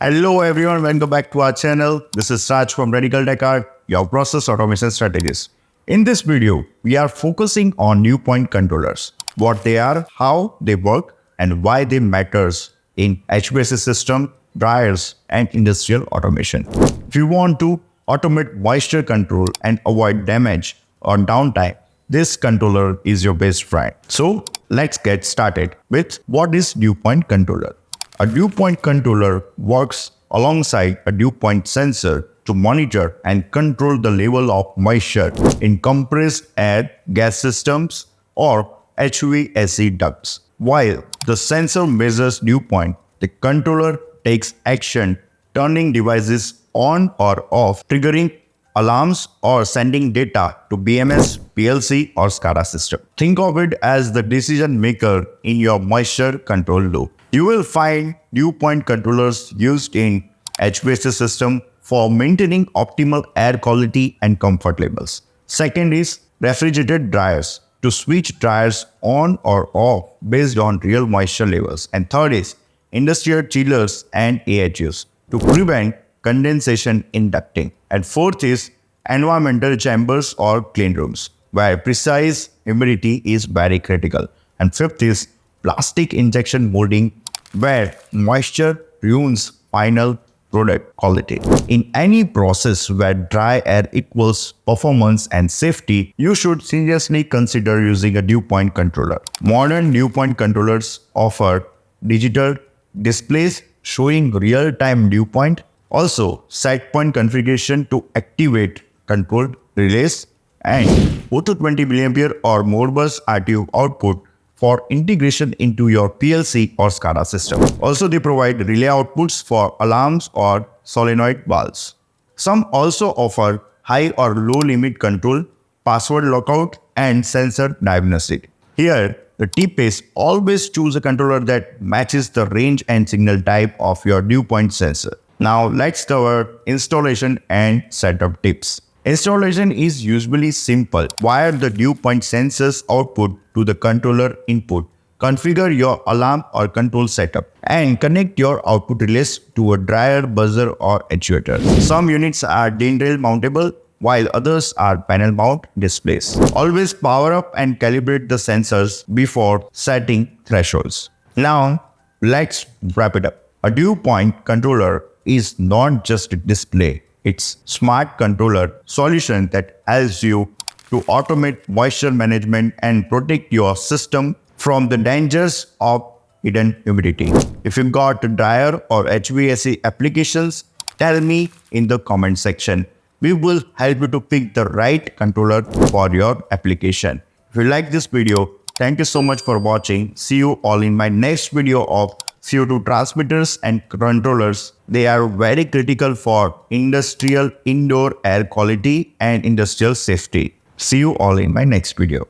Hello everyone, welcome back to our channel. This is Raj from Radical Tech, your process automation strategist. In this video, we are focusing on new point controllers, what they are, how they work, and why they matters in HVAC system, dryers, and industrial automation. If you want to automate moisture control and avoid damage or downtime, this controller is your best friend. So let's get started with what is dew point controller. A dew point controller works alongside a dew point sensor to monitor and control the level of moisture in compressed air gas systems or HVAC ducts. While the sensor measures dew point, the controller takes action, turning devices on or off, triggering alarms or sending data to BMS, PLC or SCADA system. Think of it as the decision maker in your moisture control loop. You will find dew point controllers used in HVAC system for maintaining optimal air quality and comfort levels. Second is refrigerated dryers to switch dryers on or off based on real moisture levels. And third is industrial chillers and AHUs to prevent condensation in ducting. And fourth is environmental chambers or clean rooms where precise humidity is very critical. And fifth is plastic injection molding where moisture ruins final product quality. In any process where dry air equals performance and safety, you should seriously consider using a dew point controller. Modern dew point controllers offer digital displays showing real-time dew point, also set point configuration to activate controlled relays, and 420 mA or more bus RTU output for integration into your PLC or SCADA system. Also, they provide relay outputs for alarms or solenoid valves. Some also offer high or low limit control, password lockout, and sensor diagnostic. Here, the tip is always choose a controller that matches the range and signal type of your dew point sensor. Now, let's cover installation and setup tips. Installation is usually simple. Wire the dew point sensor's output to the controller input. Configure your alarm or control setup and connect your output relays to a dryer, buzzer or actuator. Some units are DIN rail mountable while others are panel mount displays. Always power up and calibrate the sensors before setting thresholds. Now, let's wrap it up. A dew point controller is not just a display. It's smart controller solution that helps you to automate moisture management and protect your system from the dangers of hidden humidity. If you got dryer or HVAC applications, tell me in the comment section. We will help you to pick the right controller for your application. If you like this video, thank you so much for watching. See you all in my next video of CO2 transmitters and controllers. They are very critical for industrial indoor air quality and industrial safety. See you all in my next video.